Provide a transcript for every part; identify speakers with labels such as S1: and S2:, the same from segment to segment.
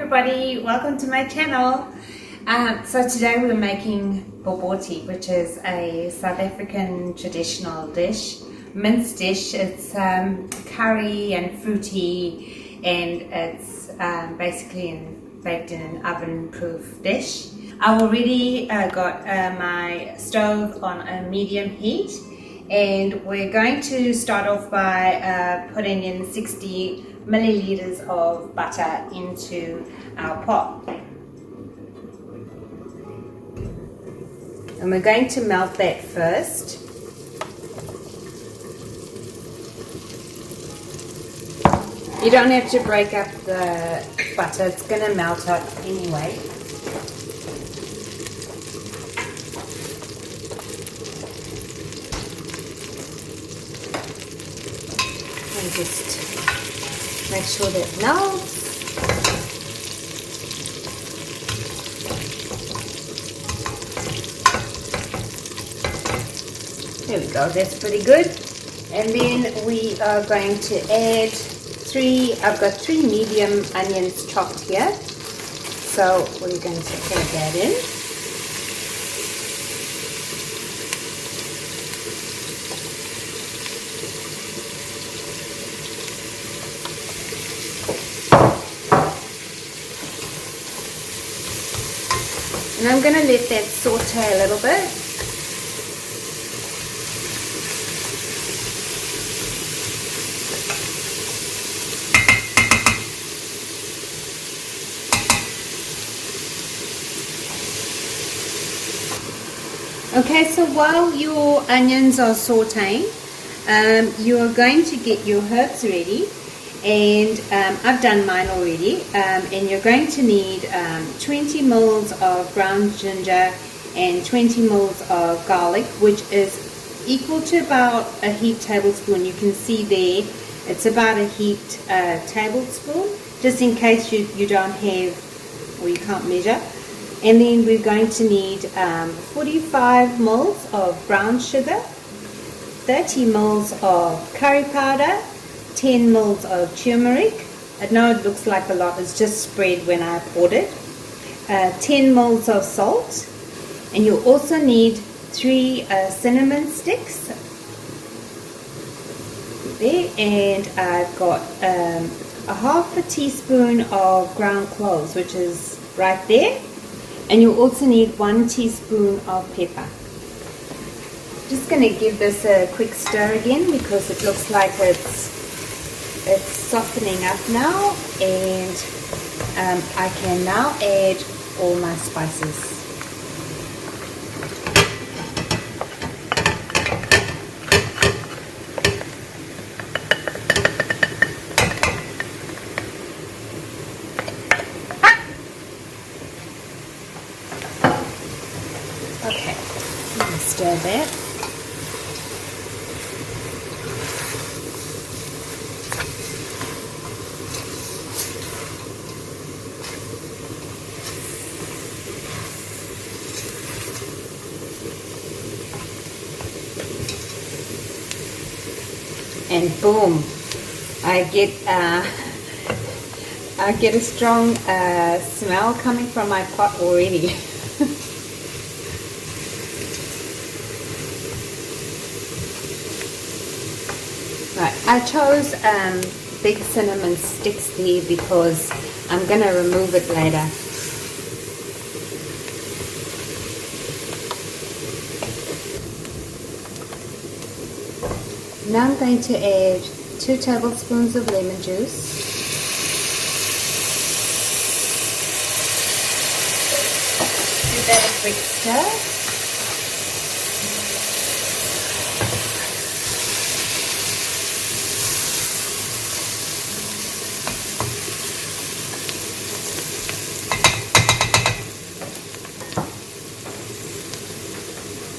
S1: everybody, welcome to my channel. So today we're making Bobotie, which is a South African traditional dish, mince dish. It's curry and fruity, and it's basically baked in an oven-proof dish. I already got my stove on a medium heat, and we're going to start off by putting in 60 milliliters of butter into our pot. And we're going to melt that first. You don't have to break up the butter, it's going to melt up anyway. And just make sure that melts. There we go, that's pretty good. And then we are going to add I've got 3 medium onions chopped here. So we're going to add that in. And I'm going to let that saute a little bit. Okay, so while your onions are sauteing, you are going to get your herbs ready, and I've done mine already, and you're going to need 20 mils of ground ginger and 20 mils of garlic, which is equal to about a heaped tablespoon. You can see there it's about a heaped tablespoon, just in case you don't have, or you can't measure. And then we're going to need 45 mils of brown sugar, 30 mils of curry powder, 10 mils of turmeric. I know it looks like a lot, it's just spread when I poured it. 10 mils of salt, and you'll also need 3 cinnamon sticks. There, and I've got a half a teaspoon of ground cloves, which is right there. And you also need 1 teaspoon of pepper. Just going to give this a quick stir again because it looks like it's softening up now, and I can now add all my spices. Okay, stir that. And boom, I get a strong smell coming from my pot already. Right, I chose big cinnamon sticks there because I'm going to remove it later. Now I'm going to add 2 tablespoons of lemon juice. Give that a quick stir.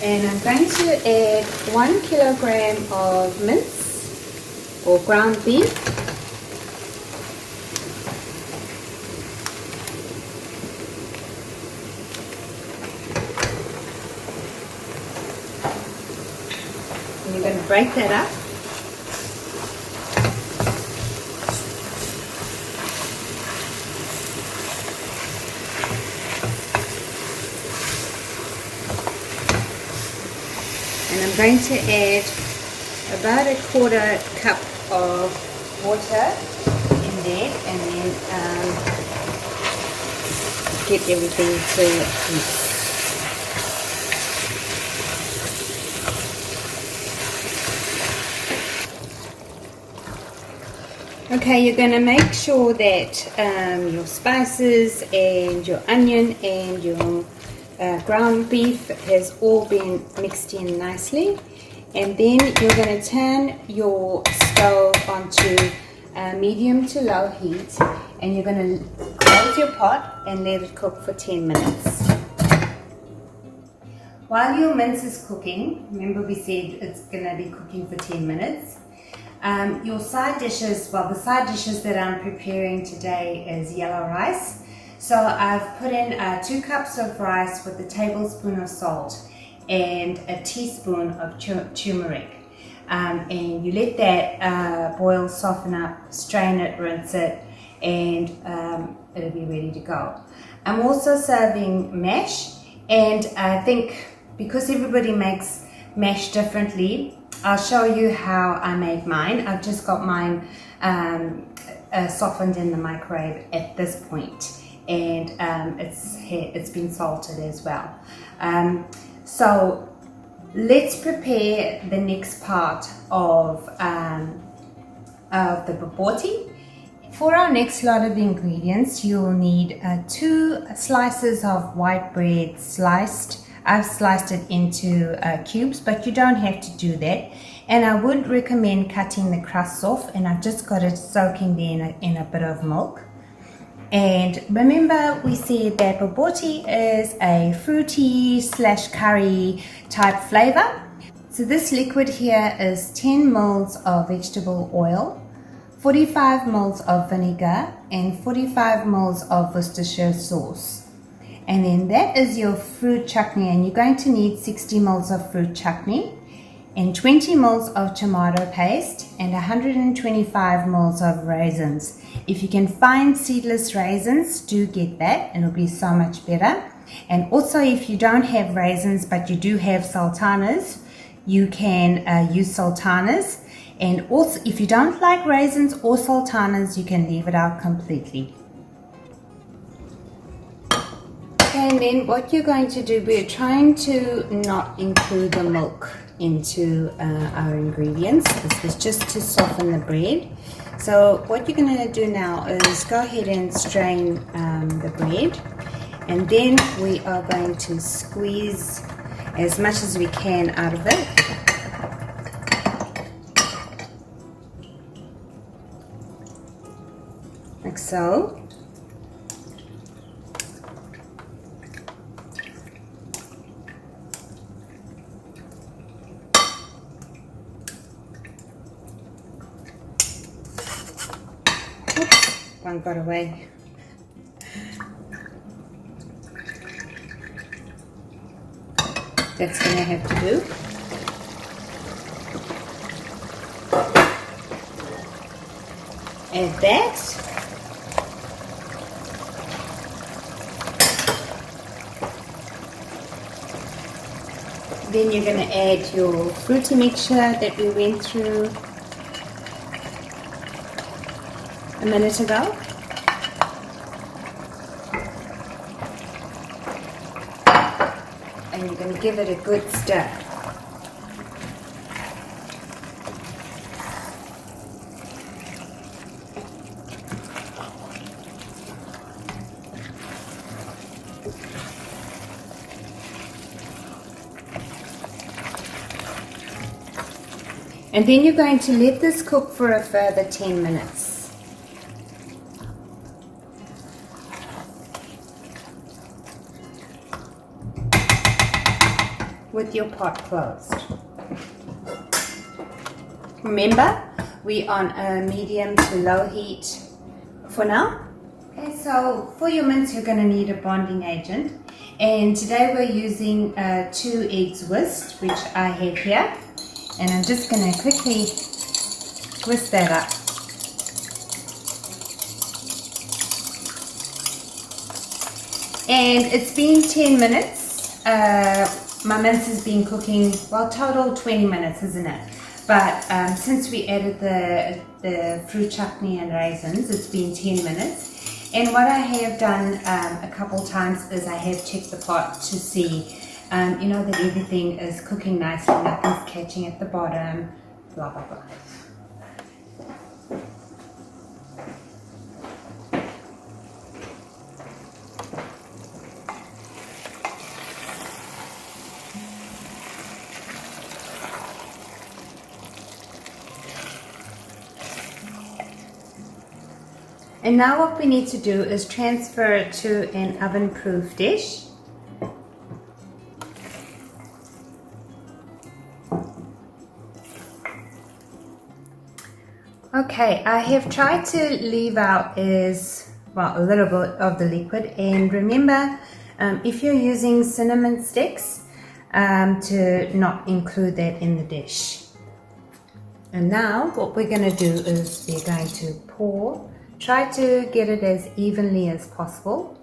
S1: And I'm going to add 1 kilogram of mince or ground beef. And you're going to break that up. I'm going to add about a 1/4 cup of water in there, and then get everything to mix. Okay, you're going to make sure that your spices and your onion and your ground beef has all been mixed in nicely, and then you're going to turn your stove onto medium to low heat, and you're going to close your pot and let it cook for 10 minutes. While your mince is cooking, remember we said it's going to be cooking for 10 minutes. Your side dishes, well, the side dishes that I'm preparing today is yellow rice. So I've put in 2 cups of rice with a tablespoon of salt and a teaspoon of turmeric. And you let that boil, soften up, strain it, rinse it, and it'll be ready to go. I'm also serving mash, and I think because everybody makes mash differently, I'll show you how I make mine. I've just got mine softened in the microwave at this point, and it's been salted as well. So let's prepare the next part of the bobotie. For our next lot of ingredients, you'll need 2 slices of white bread sliced. I've sliced it into cubes, but you don't have to do that. And I would recommend cutting the crusts off, and I've just got it soaking there in a bit of milk. And remember, we said that bobotie is a fruity / curry type flavor. So this liquid here is 10 ml of vegetable oil, 45 ml of vinegar, and 45 ml of Worcestershire sauce. And then that is your fruit chutney, and you're going to need 60 ml of fruit chutney and 20 ml of tomato paste and 125 ml of raisins. If you can find seedless raisins, do get that, it'll be so much better. And also, if you don't have raisins but you do have sultanas, you can use sultanas. And also, if you don't like raisins or sultanas, you can leave it out completely. And then what you're going to do, we're trying to not include the milk into our ingredients. This is just to soften the bread. So what you're going to do now is go ahead and strain the bread, and then we are going to squeeze as much as we can out of it. Like so. One got away. That's going to have to do. Add that. Then you're going to add your fruity mixture that we went through a minute ago. And you're going to give it a good stir. And then you're going to let this cook for a further 10 minutes. With your pot closed. Remember, we're on a medium to low heat for now. Okay, so for your mince, you're going to need a bonding agent. And today we're using 2 eggs whisked, which I have here. And I'm just going to quickly twist that up. And it's been 10 minutes. my mince has been cooking, well, total 20 minutes, isn't it? But since we added the fruit chutney and raisins, it's been 10 minutes. And what I have done a couple times is I have checked the pot to see, you know, that everything is cooking nicely, nothing's catching at the bottom, blah, blah, blah. And now what we need to do is transfer it to an oven-proof dish. Okay, I have tried to leave out a little bit of the liquid, and remember, if you're using cinnamon sticks, to not include that in the dish. And now what we're going to do is we're going to try to get it as evenly as possible.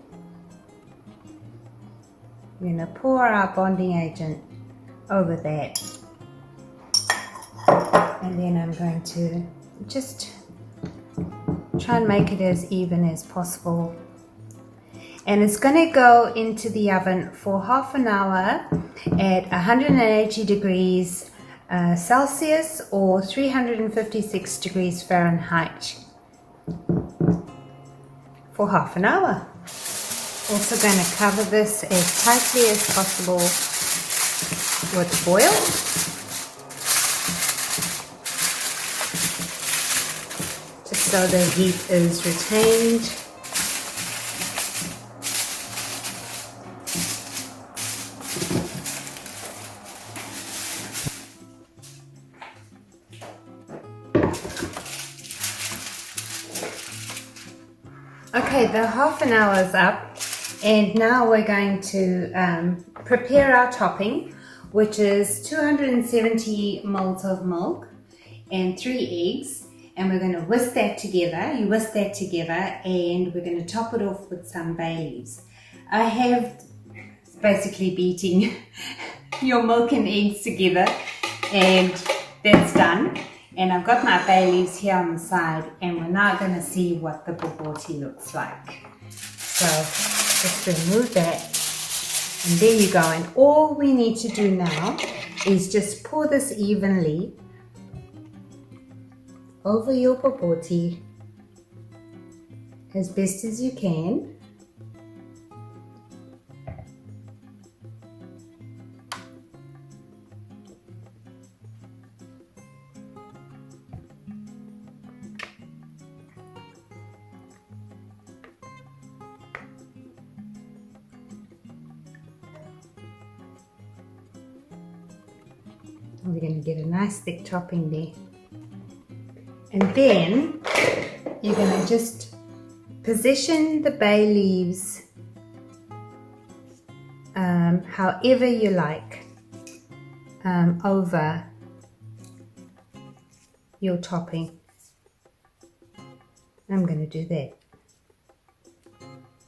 S1: We're going to pour our bonding agent over that. And then I'm going to just try and make it as even as possible. And it's going to go into the oven for half an hour at 180 degrees Celsius or 356 degrees Fahrenheit. For half an hour. Also going to cover this as tightly as possible with foil. Just so the heat is retained. Okay, the half an hour is up, and now we're going to prepare our topping, which is 270 ml of milk and 3 eggs, and we're going to whisk that together. You whisk that together, and we're going to top it off with some bay leaves. I have basically beating your milk and eggs together, and that's done. And I've got my bay leaves here on the side, and we're now going to see what the bobotie looks like. So just remove that, and there you go. And all we need to do now is just pour this evenly over your bobotie as best as you can. We're going to get a nice thick topping there. And then you're going to just position the bay leaves however you like over your topping. I'm going to do that.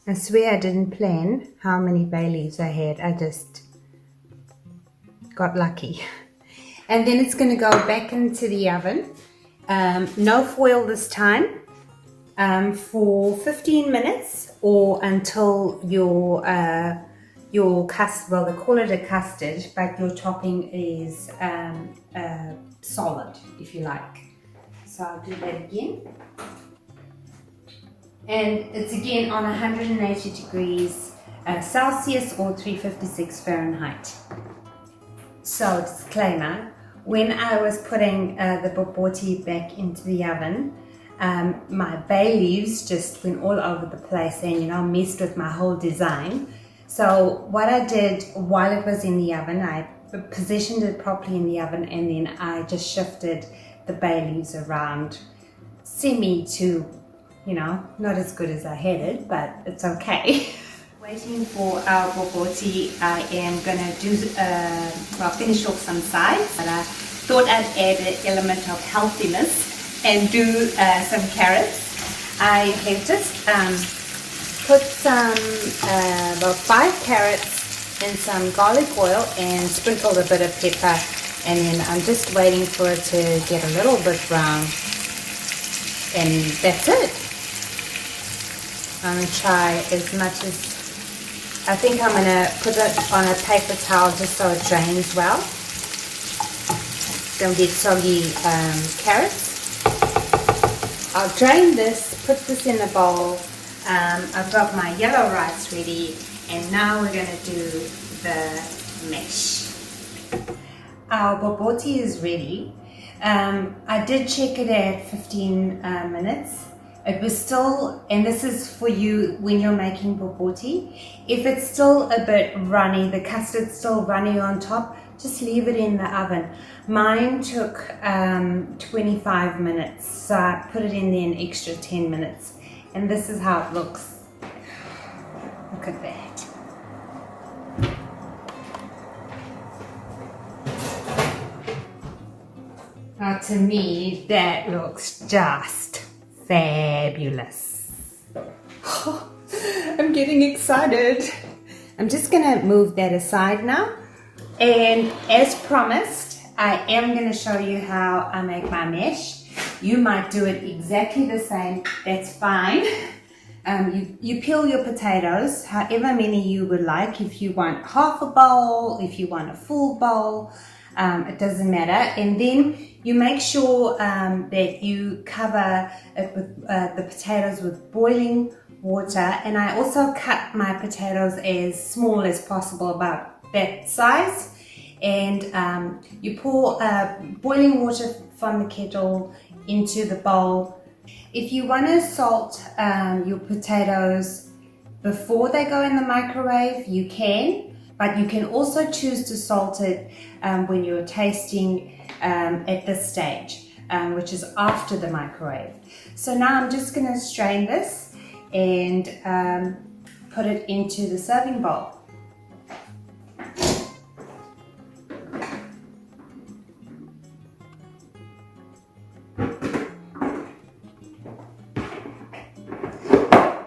S1: I swear I didn't plan how many bay leaves I had. I just got lucky. And then it's going to go back into the oven, no foil this time, for 15 minutes or until your custard, well, they call it a custard, but your topping is solid, if you like. So I'll do that again. And it's again on 180 degrees Celsius or 356 Fahrenheit. So, disclaimer, when I was putting the bobotie back into the oven, my bay leaves just went all over the place and, you know, messed with my whole design. So what I did while it was in the oven, I positioned it properly in the oven, and then I just shifted the bay leaves around semi to, you know, not as good as I had it, but it's okay. Waiting for our bobotie, I am going to do, finish off some sides, but I thought I'd add an element of healthiness and do some carrots. I have just put some, about 5 carrots in some garlic oil and sprinkled a bit of pepper, and then I'm just waiting for it to get a little bit brown, and that's it. I'm going to try as much as, I think I'm going to put it on a paper towel just so it drains well. Don't get soggy carrots. I'll drain this, put this in a bowl. I've got my yellow rice ready, and now we're going to do the mash. Our bobotie is ready. I did check it at 15 minutes. It was still, and this is for you when you're making bobotie, if it's still a bit runny, the custard's still runny on top, just leave it in the oven. Mine took 25 minutes, so I put it in there an extra 10 minutes. And this is how it looks. Look at that. Now to me, that looks just fabulous. Oh, I'm getting excited. I'm just gonna move that aside now. And as promised, I am gonna show you how I make my mash. You might do it exactly the same, that's fine. You peel your potatoes, however many you would like. If you want half a bowl, if you want a full bowl, it doesn't matter. And then you make sure that you cover it with the potatoes with boiling water. And I also cut my potatoes as small as possible, about that size. And you pour boiling water from the kettle into the bowl. If you want to salt your potatoes before they go in the microwave, you can, but you can also choose to salt it when you're tasting at this stage, which is after the microwave. So now I'm just going to strain this and put it into the serving bowl.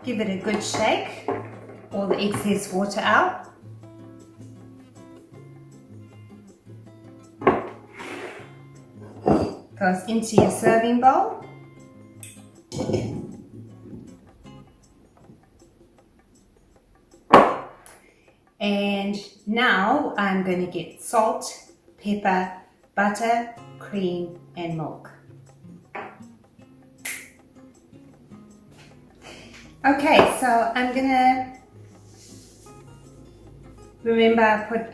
S1: Give it a good shake, all the excess water out. Goes into your serving bowl. And now I'm going to get salt, pepper, butter, cream and milk. Okay, so I'm gonna, remember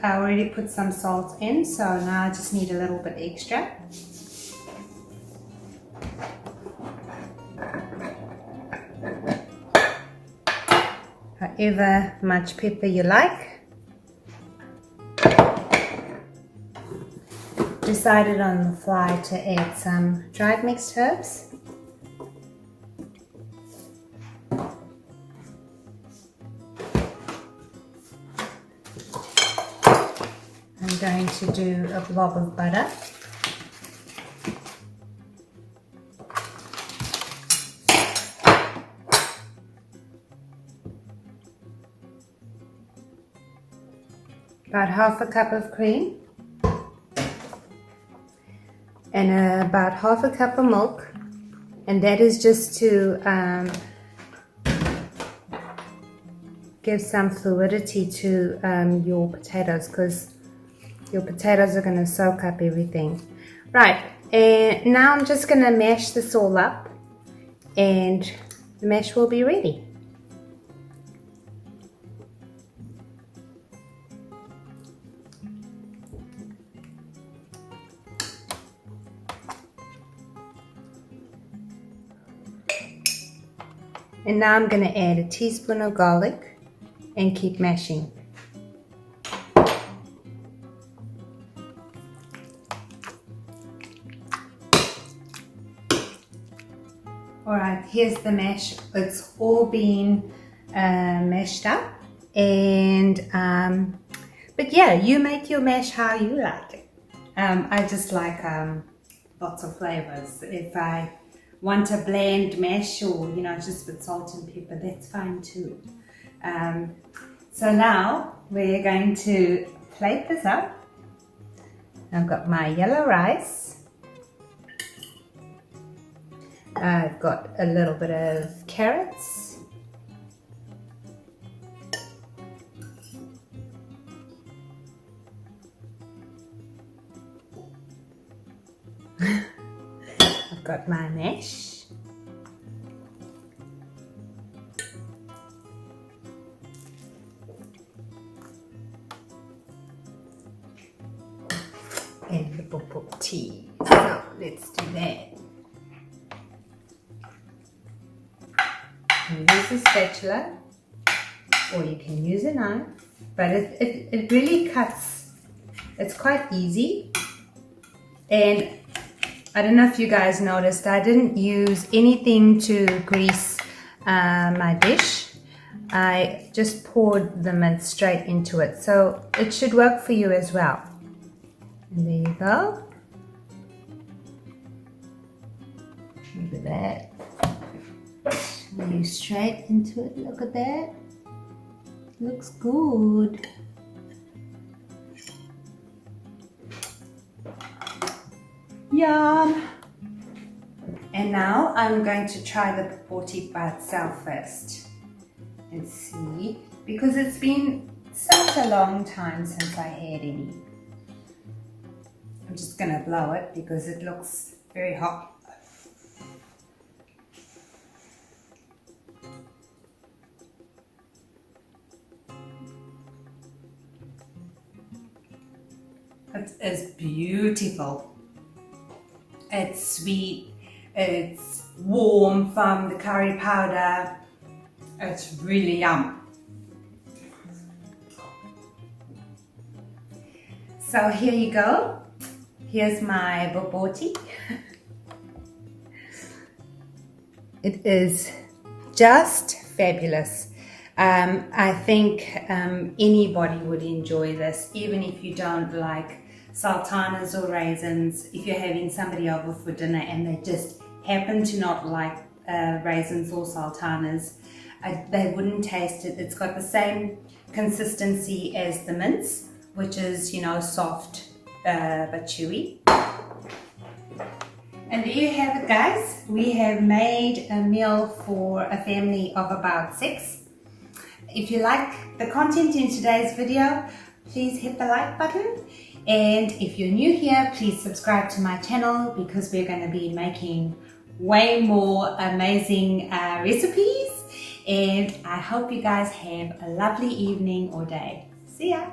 S1: I already put some salt in, so now I just need a little bit extra. However much pepper you like. Decided on the fly to add some dried mixed herbs. I'm going to do a blob of butter. About half a cup of cream. And about half a cup of milk. And that is just to give some fluidity to your potatoes, because your potatoes are going to soak up everything. Right, and now I'm just going to mash this all up and the mash will be ready. And now I'm going to add a teaspoon of garlic and keep mashing. Alright, here's the mash. It's all been mashed up, and but yeah, you make your mash how you like it. I just like lots of flavors. If I want a bland mash, or just with salt and pepper, that's fine too. So now we're going to plate this up. I've got my yellow rice. I've got a little bit of carrots. I've got my mash. And the bobotie. So let's do that. Use a spatula, or you can use a knife, but it really cuts. It's quite easy. And I don't know if you guys noticed, I didn't use anything to grease my dish. I just poured the mince straight into it, so it should work for you as well. And there you go. Look at that. You straight into it. Look at that. Looks good. Yum. And now I'm going to try the bobotie by itself first and see, because it's been such a long time since I had any. I'm just going to blow it because it looks very hot. It is beautiful. It's sweet, it's warm from the curry powder. It's really yum. So here you go. Here's my bobotie. It is just fabulous. I think anybody would enjoy this, even if you don't like sultanas or raisins. If you're having somebody over for dinner and they just happen to not like raisins or sultanas, they wouldn't taste it. It's got the same consistency as the mince, which is, you know, soft but chewy. And there you have it, guys. We have made a meal for a family of about 6. If you like the content in today's video, please hit the like button. And if you're new here, please subscribe to my channel, because we're going to be making way more amazing recipes. And I hope you guys have a lovely evening or day. See ya!